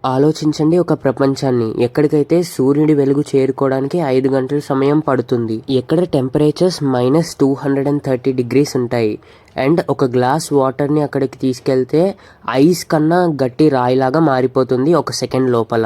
ఆలోచించండి, ఒక ప్రపంచాన్ని ఎక్కడికైతే సూర్యుడి వెలుగు చేరుకోవడానికి 5 గంటల సమయం పడుతుంది, ఎక్కడ టెంపరేచర్స్ -230 degrees ఉంటాయి, అండ్ ఒక గ్లాస్ వాటర్ని అక్కడికి తీసుకెళ్తే ఐస్ కన్నా గట్టి రాయిలాగా మారిపోతుంది ఒక సెకండ్ లోపల.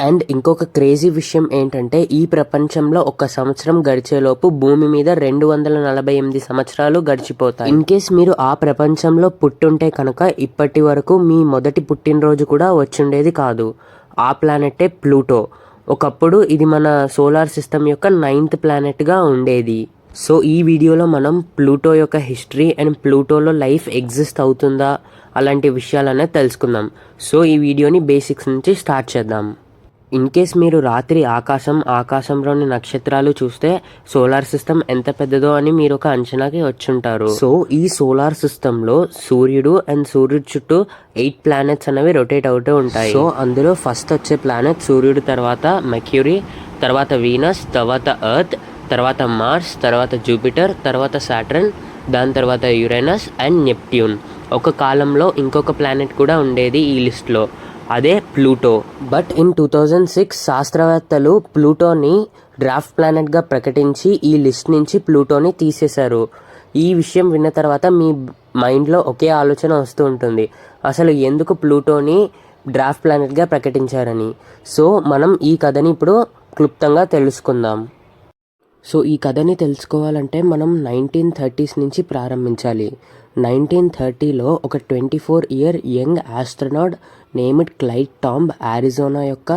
అండ్ ఇంకొక క్రేజీ విషయం ఏంటంటే ఈ ప్రపంచంలో ఒక సంవత్సరం గడిచేలోపు భూమి మీద 248 సంవత్సరాలు గడిచిపోతాయి. ఇన్ కేస్ మీరు ఆ ప్రపంచంలో పుట్టుంటే కనుక ఇప్పటి వరకు మీ మొదటి పుట్టినరోజు కూడా వచ్చుండేది కాదు. ఆ ప్లానెటే ప్లూటో. ఒకప్పుడు ఇది మన సోలార్ సిస్టమ్ యొక్క 9th ప్లానెట్గా ఉండేది. సో ఈ వీడియోలో మనం ప్లూటో యొక్క హిస్టరీ అండ్ ప్లూటోలో లైఫ్ ఎగ్జిస్ట్ అవుతుందా అలాంటి విషయాలనే తెలుసుకుందాం. సో ఈ వీడియోని బేసిక్స్ నుంచి స్టార్ట్ చేద్దాం. ఇన్ కేస్ మీరు రాత్రి ఆకాశంలోని నక్షత్రాలు చూస్తే సోలార్ సిస్టమ్ ఎంత పెద్దదో అని మీరు ఒక అంచనాకి వచ్చుంటారు. సో ఈ సోలార్ సిస్టంలో సూర్యుడు అండ్ సూర్యుడు చుట్టూ 8 ప్లానెట్స్ అనేవి రొటేట్ అవుతూ ఉంటాయి. సో అందులో ఫస్ట్ వచ్చే ప్లానెట్ సూర్యుడు తర్వాత మెర్క్యూరీ, తర్వాత వీనస్, తర్వాత ఎర్త్, తర్వాత మార్స్, తర్వాత జూపిటర్, తర్వాత సాటర్న్, దాని తర్వాత యురేనస్ అండ్ నెప్ట్యూన్. ఒక కాలంలో ఇంకొక ప్లానెట్ కూడా ఉండేది ఈ లిస్ట్లో, అదే ప్లూటో. బట్ ఇన్ 2006 శాస్త్రవేత్తలు ప్లూటోని డ్రాఫ్ట్ ప్లానెట్గా ప్రకటించి ఈ లిస్ట్ నుంచి ప్లూటోని తీసేశారు. ఈ విషయం విన్న తర్వాత మీ మైండ్లో ఒకే ఆలోచన వస్తూ ఉంటుంది, అసలు ఎందుకు ప్లూటోని డ్రాఫ్ట్ ప్లానెట్గా ప్రకటించారని. సో మనం ఈ కథని ఇప్పుడు క్లుప్తంగా తెలుసుకుందాం. సో ఈ కథని తెలుసుకోవాలంటే మనం 1930s నుంచి ప్రారంభించాలి. 1930లో ఒక 24-year young astronaut named Clyde tomb Arizona యొక్క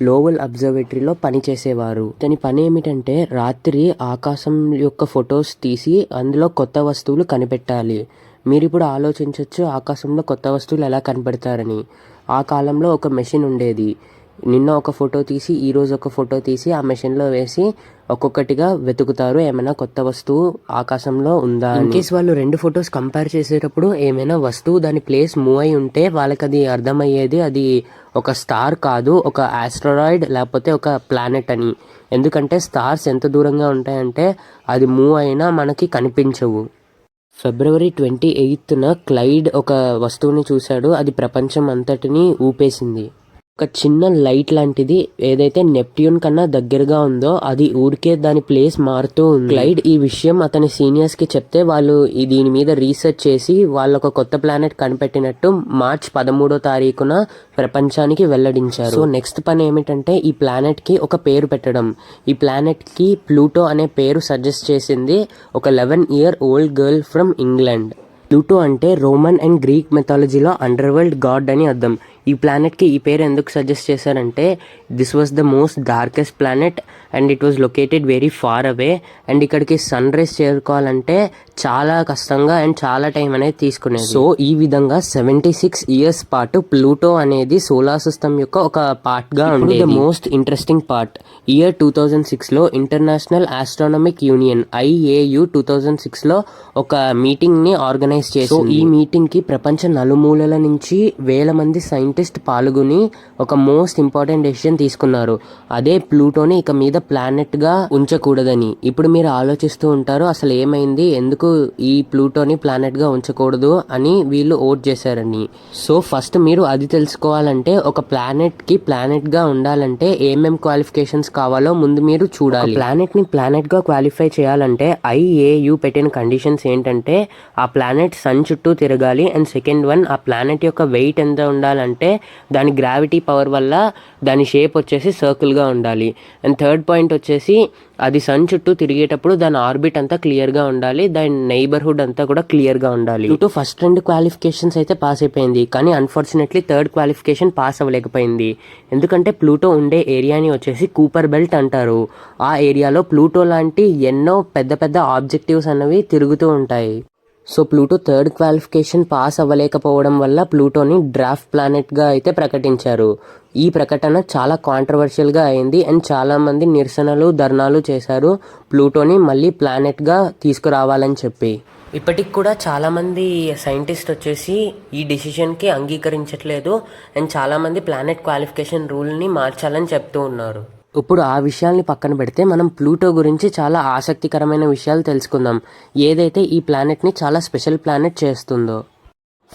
లోవెల్ అబ్జర్వేటరీలో పనిచేసేవారు. ఇతని పని ఏమిటంటే రాత్రి ఆకాశం యొక్క ఫొటోస్ తీసి అందులో కొత్త వస్తువులు కనిపెట్టాలి. మీరు ఇప్పుడు ఆలోచించవచ్చు ఆకాశంలో కొత్త వస్తువులు ఎలా కనిపెడతారని. ఆ కాలంలో ఒక మెషిన్ ఉండేది. నిన్న ఒక ఫోటో తీసి ఈరోజు ఒక ఫోటో తీసి ఆ మెషిన్లో వేసి ఒక్కొక్కటిగా వెతుకుతారు ఏమైనా కొత్త వస్తువు ఆకాశంలో ఉందా. ఇన్ కేస్ వాళ్ళు 2 ఫొటోస్ కంపేర్ చేసేటప్పుడు ఏమైనా వస్తువు దాని ప్లేస్ మూవ్ అయి ఉంటే వాళ్ళకి అది అర్థమయ్యేది అది ఒక స్టార్ కాదు, ఒక ఆస్ట్రాయిడ్ లేకపోతే ఒక ప్లానెట్ అని. ఎందుకంటే స్టార్స్ ఎంత దూరంగా ఉంటాయంటే అది మూవ్ అయినా మనకి కనిపించవు. February 28న క్లైడ్ ఒక వస్తువుని చూశాడు, అది ప్రపంచం అంతటిని ఊపేసింది. ఒక చిన్న లైట్ లాంటిది ఏదైతే నెప్ట్యూన్ కన్నా దగ్గరగా ఉందో అది ఊరికే దాని ప్లేస్ మారుతూ ఉంది. క్లైడ్ ఈ విషయం అతని సీనియర్స్ కి చెప్తే వాళ్ళు దీని మీద రీసెర్చ్ చేసి వాళ్ళు ఒక కొత్త ప్లానెట్ కనిపెట్టినట్టు March 13న ప్రపంచానికి వెల్లడించారు. సో నెక్స్ట్ పని ఏమిటంటే ఈ ప్లానెట్ కి ఒక పేరు పెట్టడం. ఈ ప్లానెట్ కి ప్లూటో అనే పేరు సజెస్ట్ చేసింది ఒక 11-year-old girl from England. Pluto అంటే రోమన్ అండ్ గ్రీక్ మెథాలజీలో అండర్ వరల్డ్ గాడ్ అని అర్థం. ఈ ప్లానెట్కి ఈ పేరు ఎందుకు సజెస్ట్ చేశారంటే this was the most darkest planet and it was located very far away. And ఇక్కడికి సన్ రైజ్ చేరుకోవాలంటే చాలా కష్టంగా అండ్ చాలా టైం అనేది తీసుకునేది. సో ఈ విధంగా 76 years పాటు ప్లూటో అనేది సోలార్ సిస్టమ్ యొక్క ఒక పార్ట్గా ఉండేది. The most interesting part, year 2006లో ఇంటర్నేషనల్ ఆస్ట్రానమిక్ యూనియన్ IAU 2006లో ఒక మీటింగ్ని ఆర్గనైజ్ చేసి ఈ మీటింగ్కి ప్రపంచ నలుమూలల నుంచి వేల మంది సైంటిస్ట్ పాల్గొని ఒక మోస్ట్ ఇంపార్టెంట్ డెసిషన్ తీసుకున్నారు. అదే ప్లూటోని ఇక మీద ప్లానెట్ గా ఉంచకూడదని. ఇప్పుడు మీరు ఆలోచిస్తూ ఉంటారు అసలు ఏమైంది, ఎందుకు ఈ ప్లూటోని ప్లానెట్ గా ఉంచకూడదు అని వీళ్ళు ఓట్ చేశారని. సో ఫస్ట్ మీరు అది తెలుసుకోవాలంటే ఒక ప్లానెట్ కి ప్లానెట్ గా ఉండాలంటే ఏమేం క్వాలిఫికేషన్స్ కావాలో ముందు మీరు చూడాలి. ప్లానెట్ ని ప్లానెట్ గా క్వాలిఫై చేయాలంటే IAU పెట్టిన కండిషన్స్ ఏంటంటే ఆ ప్లానెట్ సన్ చుట్టూ తిరగాలి, అండ్ సెకండ్ వన్ ఆ ప్లానెట్ యొక్క వెయిట్ ఎంత ఉండాలంటే దాని గ్రావిటీ పవర్ వల్ల దాని షేప్ వచ్చేసి సర్కిల్గా ఉండాలి, అండ్ థర్డ్ పాయింట్ వచ్చేసి అది సన్ చుట్టూ తిరిగేటప్పుడు దాని ఆర్బిట్ అంతా క్లియర్గా ఉండాలి, దాని నైబర్హుడ్ అంతా కూడా క్లియర్గా ఉండాలి. ఇటు ఫస్ట్ 2 క్వాలిఫికేషన్స్ అయితే పాస్ అయిపోయింది, కానీ అన్ఫార్చునేట్లీ థర్డ్ క్వాలిఫికేషన్ పాస్ అవ్వలేకపోయింది. ఎందుకంటే ప్లూటో ఉండే ఏరియాని వచ్చేసి కూపర్ బెల్ట్ అంటారు. ఆ ఏరియాలో ప్లూటో లాంటి ఎన్నో పెద్ద పెద్ద ఆబ్జెక్టివ్స్ అనేవి తిరుగుతూ ఉంటాయి. So Pluto third qualification pass అవ్వలేకపోవడం వల్ల ప్లూటోని డ్రాఫ్ట్ ప్లానెట్గా అయితే ప్రకటించారు. ఈ ప్రకటన చాలా కాంట్రవర్షియల్గా అయింది అండ్ చాలామంది నిరసనలు ధర్నాలు చేశారు ప్లూటోని మళ్ళీ ప్లానెట్గా తీసుకురావాలని చెప్పి. ఇప్పటికి కూడా చాలామంది సైంటిస్ట్ వచ్చేసి ఈ డెసిషన్కి అంగీకరించట్లేదు అండ్ చాలామంది ప్లానెట్ క్వాలిఫికేషన్ రూల్ని మార్చాలని చెప్తూ ఉన్నారు. ఇప్పుడు ఆ విషయాల్ని పక్కన పెడితే మనం ప్లూటో గురించి చాలా ఆసక్తికరమైన విషయాలు తెలుసుకుందాం, ఏదైతే ఈ ప్లానెట్ని చాలా స్పెషల్ ప్లానెట్ చేస్తుందో.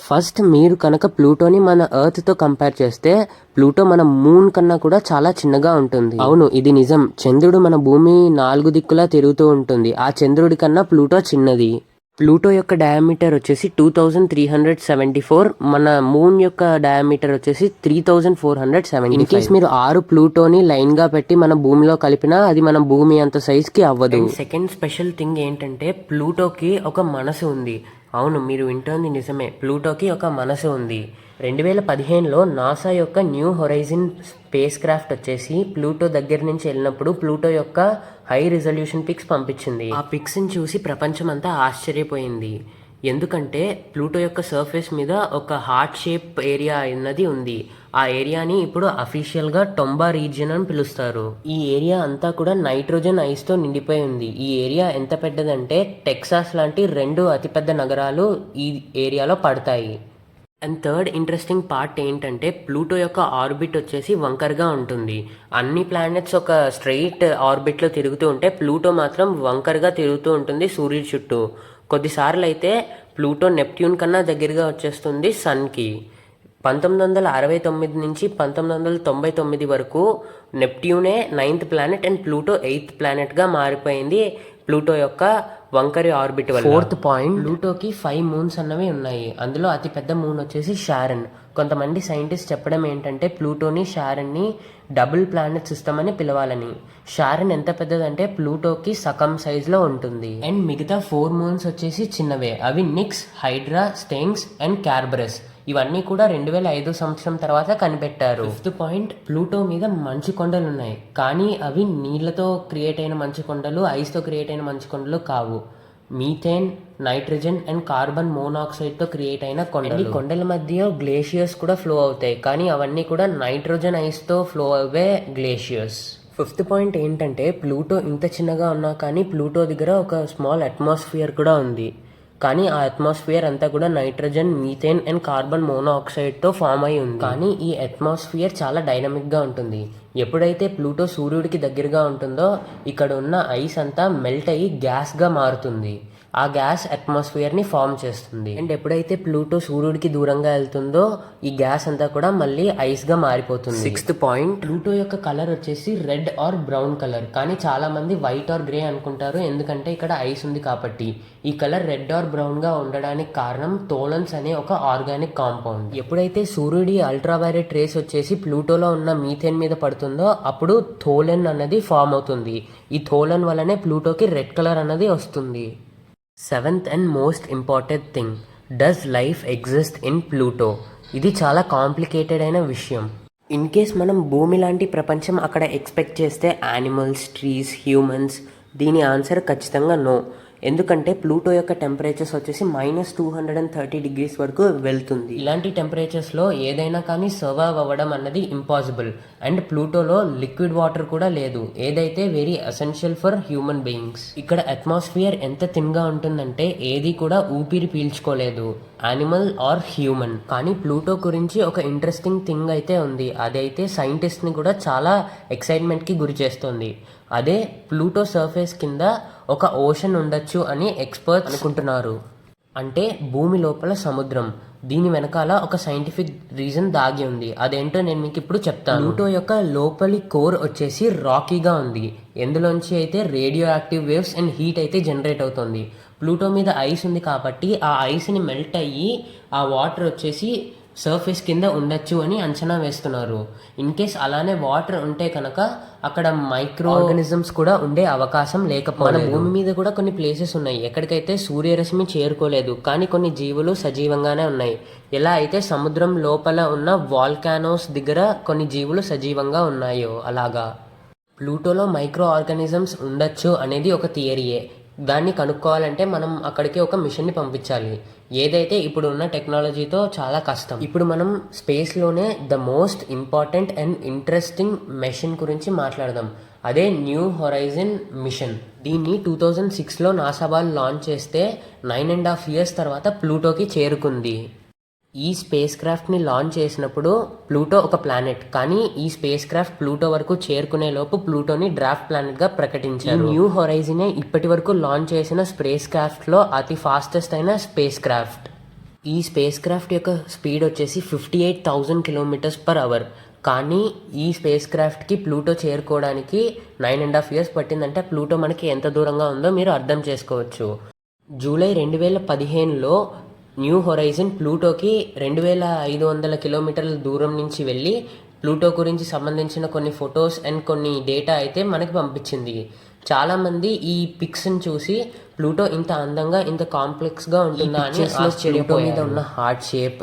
ఫస్ట్ మీరు కనుక ప్లూటోని మన ఎర్త్తో కంపేర్ చేస్తే ప్లూటో మన మూన్ కన్నా కూడా చాలా చిన్నగా ఉంటుంది. అవును, ఇది నిజం. చంద్రుడు మన భూమి 4 దిక్కులా తిరుగుతూ ఉంటుంది. ఆ చంద్రుడి కన్నా ప్లూటో చిన్నది. ప్లూటో యొక్క డయామీటర్ వచ్చేసి 2374. మన మూన్ యొక్క డయామీటర్ వచ్చేసి 3470. ఇన్ కేస్ మీరు 6 ప్లూటోని లైన్ గా పెట్టి మన భూమిలో కలిపినా అది మన భూమి అంత సైజ్ కి అవ్వదు. సెకండ్ స్పెషల్ థింగ్ ఏంటంటే ప్లూటోకి ఒక మనసు ఉంది. అవును, మీరు వింటోంది నిజమే. ప్లూటోకి ఒక మనసు ఉంది. 2015లో నాసా యొక్క న్యూ హొరైజన్ స్పేస్ క్రాఫ్ట్ వచ్చేసి ప్లూటో దగ్గర నుంచి వెళ్ళినప్పుడు ప్లూటో యొక్క హై రిజల్యూషన్ పిక్స్ పంపించింది. ఆ పిక్స్ని చూసి ప్రపంచం అంతా ఆశ్చర్యపోయింది. ఎందుకంటే ప్లూటో యొక్క సర్ఫేస్ మీద ఒక హార్ట్ షేప్ ఏరియా అన్నది ఉంది. ఆ ఏరియాని ఇప్పుడు అఫీషియల్గా టొంబా రీజియన్ అని పిలుస్తారు. ఈ ఏరియా అంతా కూడా నైట్రోజన్ ఐస్తో నిండిపోయి ఉంది. ఈ ఏరియా ఎంత పెద్దదంటే టెక్సాస్ లాంటి 2 అతిపెద్ద నగరాలు ఈ ఏరియాలో పడతాయి. అండ్ థర్డ్ ఇంట్రెస్టింగ్ పార్ట్ ఏంటంటే ప్లూటో యొక్క ఆర్బిట్ వచ్చేసి వంకరగా ఉంటుంది. అన్ని ప్లానెట్స్ ఒక స్ట్రెయిట్ ఆర్బిట్లో తిరుగుతూ ఉంటే ప్లూటో మాత్రం వంకరగా తిరుగుతూ ఉంటుంది సూర్యుడి చుట్టూ. కొద్దిసార్లు అయితే ప్లూటో నెప్ట్యూన్ కన్నా దగ్గరగా వచ్చేస్తుంది సన్కి. 1969 నుంచి 1999 వరకు నెప్ట్యూనే 9th planet and Pluto 8th ప్లానెట్గా మారిపోయింది ప్లూటో యొక్క వంకరి ఆర్బిట్ వల్ల. 4th పాయింట్, ప్లూటోకి 5 మూన్స్ అన్నవి ఉన్నాయి. అందులో అతి పెద్ద మూన్ వచ్చేసి షారన్. కొంతమంది సైంటిస్ట్ చెప్పడం ఏంటంటే ప్లూటోని షారన్ని డబుల్ ప్లానెట్ సిస్టమ్ అని పిలవాలని. షారన్ ఎంత పెద్దదంటే ప్లూటోకి సగం సైజ్లో ఉంటుంది. అండ్ మిగతా 4 మూన్స్ వచ్చేసి చిన్నవే. అవి నిక్స్, హైడ్రా, స్టెంగ్స్ అండ్ క్యార్బరస్. ఇవన్నీ కూడా 2005 సంవత్సరం తర్వాత కనిపెట్టారు. 5th పాయింట్, ప్లూటో మీద మంచు కొండలు ఉన్నాయి. కానీ అవి నీళ్లతో క్రియేట్ అయిన మంచు కొండలు, ఐస్తో క్రియేట్ అయిన మంచు కొండలు కావు. మీథేన్, నైట్రోజన్ అండ్ కార్బన్ మోనాక్సైడ్తో క్రియేట్ అయిన కొండలు. ఈ కొండల మధ్య గ్లేషియర్స్ కూడా ఫ్లో అవుతాయి. కానీ అవన్నీ కూడా నైట్రోజన్ ఐస్తో ఫ్లో అవే గ్లేషియర్స్. 5th పాయింట్ ఏంటంటే ప్లూటో ఇంత చిన్నగా ఉన్నా కానీ ప్లూటో దగ్గర ఒక స్మాల్ అట్మాస్ఫియర్ కూడా ఉంది. కానీ ఆ అట్మాస్ఫియర్ అంతా కూడా నైట్రోజన్, మీథేన్ అండ్ కార్బన్ మోనాక్సైడ్తో ఫామ్ అయి ఉంది. కానీ ఈ అట్మాస్ఫియర్ చాలా డైనమిక్గా ఉంటుంది. ఎప్పుడైతే ప్లూటో సూర్యుడికి దగ్గరగా ఉంటుందో ఇక్కడ ఉన్న ఐస్ అంతా మెల్ట్ అయ్యి గ్యాస్గా మారుతుంది. ఆ గ్యాస్ అట్మాస్ఫియర్ని ఫామ్ చేస్తుంది. అండ్ ఎప్పుడైతే ప్లూటో సూర్యుడికి దూరంగా వెళ్తుందో ఈ గ్యాస్ అంతా కూడా మళ్ళీ ఐస్గా మారిపోతుంది. 6th పాయింట్, ప్లూటో యొక్క కలర్ వచ్చేసి రెడ్ ఆర్ బ్రౌన్ కలర్. కానీ చాలా మంది వైట్ ఆర్ గ్రే అనుకుంటారు, ఎందుకంటే ఇక్కడ ఐస్ ఉంది కాబట్టి. ఈ కలర్ రెడ్ ఆర్ బ్రౌన్గా ఉండడానికి కారణం థోలన్స్ అనే ఒక ఆర్గానిక్ కాంపౌండ్. ఎప్పుడైతే సూర్యుడి అల్ట్రావైలెట్ రేస్ వచ్చేసి ప్లూటోలో ఉన్న మీథేన్ మీద పడుతుందో అప్పుడు థోలన్ అన్నది ఫామ్ అవుతుంది. ఈ థోలన్ వల్లనే ప్లూటోకి రెడ్ కలర్ అన్నది వస్తుంది. 7th and most important thing, does life exist in Pluto? ఇది చాలా కాంప్లికేటెడ్ అయిన విషయం. ఇన్ కేస్ మనం భూమి లాంటి ప్రపంచం అక్కడ ఎక్స్పెక్ట్ చేస్తే యానిమల్స్, ట్రీస్, హ్యూమన్స్, దీని ఆన్సర్ ఖచ్చితంగా నో. ఎందుకంటే ప్లూటో యొక్క టెంపరేచర్స్ వచ్చేసి -230 డిగ్రీస్ వరకు వెళ్తుంది. ఇలాంటి టెంపరేచర్స్లో ఏదైనా కానీ సర్వైవ్ అవ్వడం అన్నది ఇంపాసిబుల్. అండ్ ప్లూటోలో లిక్విడ్ వాటర్ కూడా లేదు, ఏదైతే very essential for human beings. ఇక్కడ అట్మాస్ఫియర్ ఎంత థిన్గా ఉంటుందంటే ఏది కూడా ఊపిరి పీల్చుకోలేదు, యానిమల్ ఆర్ హ్యూమన్. కానీ ప్లూటో గురించి ఒక ఇంట్రెస్టింగ్ థింగ్ అయితే ఉంది. అదైతే సైంటిస్ట్ని కూడా చాలా ఎక్సైట్మెంట్కి గురి చేస్తుంది. అదే ప్లూటో సర్ఫేస్ కింద ఒక ఓషన్ ఉండొచ్చు అని ఎక్స్పర్ట్స్ అనుకుంటున్నారు. అంటే భూమి లోపల సముద్రం. దీని వెనకాల ఒక సైంటిఫిక్ రీజన్ దాగి ఉంది. అదేంటో నేను మీకు ఇప్పుడు చెప్తాను. ప్లూటో యొక్క లోపలి కోర్ వచ్చేసి రాకీగా ఉంది. ఎందులోంచి అయితే radio active waves and heat అయితే జనరేట్ అవుతుంది. ప్లూటో మీద ఐస్ ఉంది కాబట్టి ఆ ఐస్ని మెల్ట్ అయ్యి ఆ వాటర్ వచ్చేసి సర్ఫేస్ కింద ఉండొచ్చు అని అంచనా వేస్తున్నారు. ఇన్ కేస్ అలానే వాటర్ ఉంటే కనుక అక్కడ మైక్రో ఆర్గానిజమ్స్ కూడా ఉండే అవకాశం లేకపోలేదు. మన భూమి మీద కూడా కొన్ని ప్లేసెస్ ఉన్నాయి ఎక్కడికైతే సూర్యరశ్మి చేరుకోలేదు, కానీ కొన్ని జీవులు సజీవంగానే ఉన్నాయి. ఎలా అయితే సముద్రం లోపల ఉన్న వాల్కానోస్ దగ్గర కొన్ని జీవులు సజీవంగా ఉన్నాయో అలాగా ప్లూటోలో మైక్రో ఆర్గానిజమ్స్ ఉండొచ్చు అనేది ఒక థియరీయే. దాన్ని కనుక్కోవాలంటే మనం అక్కడికి ఒక మిషన్ని పంపించాలి. ఏదైతే ఇప్పుడు ఉన్న టెక్నాలజీతో చాలా కష్టం. ఇప్పుడు మనం స్పేస్లోనే the most important and interesting mission గురించి మాట్లాడదాం. అదే న్యూ హొరైజన్ మిషన్. దీన్ని 2006లో నాసా వాళ్ళు లాంచ్ చేస్తే 9.5 years తర్వాత ప్లూటోకి చేరుకుంది. ఈ స్పేస్ క్రాఫ్ట్ని లాంచ్ చేసినప్పుడు ప్లూటో ఒక ప్లానెట్, కానీ ఈ స్పేస్ క్రాఫ్ట్ ప్లూటో వరకు చేరుకునే లోపు ప్లూటోని డ్రాఫ్ట్ ప్లానెట్గా ప్రకటించారు. న్యూ హొరైజనే ఇప్పటి వరకు లాంచ్ చేసిన స్పేస్ క్రాఫ్ట్లో అతి ఫాస్టెస్ట్ అయిన స్పేస్ క్రాఫ్ట్. ఈ స్పేస్ క్రాఫ్ట్ యొక్క స్పీడ్ వచ్చేసి 58,000 km/h. కానీ ఈ స్పేస్ క్రాఫ్ట్కి ప్లూటో చేరుకోవడానికి 9.5 years పట్టిందంటే ప్లూటో మనకి ఎంత దూరంగా ఉందో మీరు అర్థం చేసుకోవచ్చు. జూలై 2015లో న్యూ హొరైజన్ ప్లూటోకి 2,500 kilometers దూరం నుంచి వెళ్ళి ప్లూటో గురించి సంబంధించిన కొన్ని ఫొటోస్ అండ్ కొన్ని డేటా అయితే మనకి పంపించింది. చాలామంది ఈ పిక్స్ని చూసి ప్లూటో ఇంత అందంగా ఇంత కాంప్లెక్స్గా ఉంటుందా అని ప్లూటో మీద ఉన్న heart shape,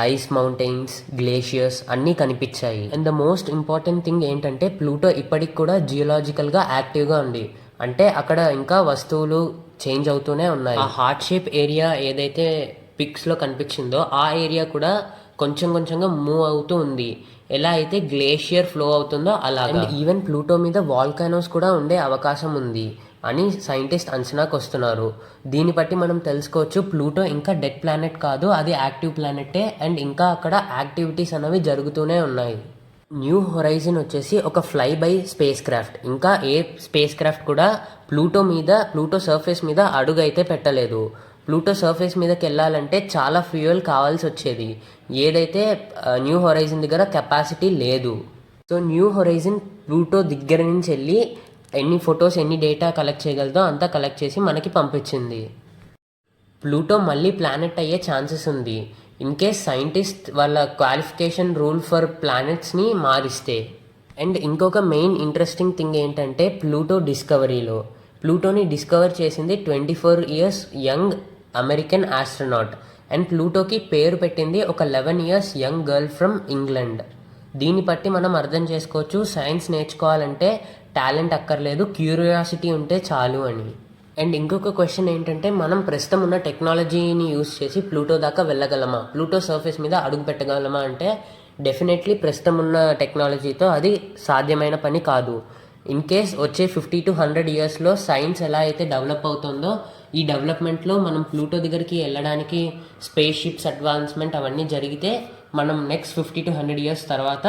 ice mountains, glaciers అన్నీ కనిపించాయి. And the most important thing ఏంటంటే ప్లూటో ఇప్పటికి కూడా జియోలాజికల్గా యాక్టివ్గా ఉంది. అంటే అక్కడ ఇంకా వస్తువులు చేంజ్ అవుతూనే ఉన్నాయి. ఆ హార్ట్ షేప్ ఏరియా ఏదైతే పిక్స్లో కనిపించిందో ఆ ఏరియా కూడా కొంచెం కొంచెంగా మూవ్ అవుతూ ఉంది. ఎలా అయితే గ్లేషియర్ ఫ్లో అవుతుందో అలా. అండ్ ఈవెన్ ప్లూటో మీద వాల్కానోస్ కూడా ఉండే అవకాశం ఉంది అని సైంటిస్ట్ అంచనాకు వస్తున్నారు. దీన్ని బట్టి మనం తెలుసుకోవచ్చు ప్లూటో ఇంకా డెడ్ ప్లానెట్ కాదు, అది యాక్టివ్ ప్లానెటే. అండ్ ఇంకా అక్కడ యాక్టివిటీస్ అనేవి జరుగుతూనే ఉన్నాయి. న్యూ హొరైజన్ వచ్చేసి ఒక ఫ్లై బై స్పేస్ క్రాఫ్ట్. ఇంకా ఏ స్పేస్ క్రాఫ్ట్ కూడా ప్లూటో సర్ఫేస్ మీద అడుగు అయితే పెట్టలేదు. ప్లూటో సర్ఫేస్ మీదకి వెళ్ళాలంటే చాలా ఫ్యూయల్ కావాల్సి వచ్చేది, ఏదైతే న్యూ హొరైజన్ దగ్గర కెపాసిటీ లేదు. సో న్యూ హొరైజన్ ప్లూటో దగ్గర నుంచి వెళ్ళి ఎన్ని ఫొటోస్ ఎన్ని డేటా కలెక్ట్ చేయగలదో అంతా కలెక్ట్ చేసి మనకి పంపించింది. ప్లూటో మళ్ళీ ప్లానెట్ అయ్యే ఛాన్సెస్ ఉంది ఇన్ కేస్ సైంటిస్ట్ వాళ్ళ క్వాలిఫికేషన్ రూల్ ఫర్ ప్లానెట్స్ని మారిస్తే. అండ్ ఇంకొక మెయిన్ ఇంట్రెస్టింగ్ థింగ్ ఏంటంటే ప్లూటో డిస్కవరీలో ప్లూటోని డిస్కవర్ చేసింది 24 years young American astronaut. And ప్లూటోకి పేరు పెట్టింది ఒక 11 years young girl from England. దీన్ని బట్టి మనం అర్థం చేసుకోవచ్చు సైన్స్ నేర్చుకోవాలంటే టాలెంట్ అక్కర్లేదు, క్యూరియాసిటీ ఉంటే చాలు అని. అండ్ ఇంకొక క్వశ్చన్ ఏంటంటే మనం ప్రస్తుతం ఉన్న టెక్నాలజీని యూస్ చేసి ప్లూటో దాకా వెళ్ళగలమా, ప్లూటో సర్ఫేస్ మీద అడుగు పెట్టగలమా అంటే డెఫినెట్లీ ప్రస్తుతం ఉన్న టెక్నాలజీతో అది సాధ్యమైన పని కాదు. ఇన్ కేస్ వచ్చే 50 to 100 yearsలో సైన్స్ ఎలా అయితే డెవలప్ అవుతుందో ఈ డెవలప్మెంట్లో మనం ప్లూటో దగ్గరికి వెళ్ళడానికి స్పేస్ షిప్స్ అడ్వాన్స్మెంట్ అవన్నీ జరిగితే మనం నెక్స్ట్ 50 to 100 years తర్వాత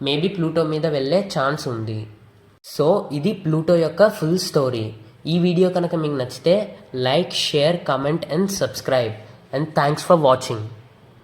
మేబీ ప్లూటో మీద వెళ్ళే ఛాన్స్ ఉంది. సో ఇది ప్లూటో యొక్క ఫుల్ స్టోరీ. ఈ వీడియో కనుక మీకు నచ్చితే like, share, comment and subscribe. And thanks for watching.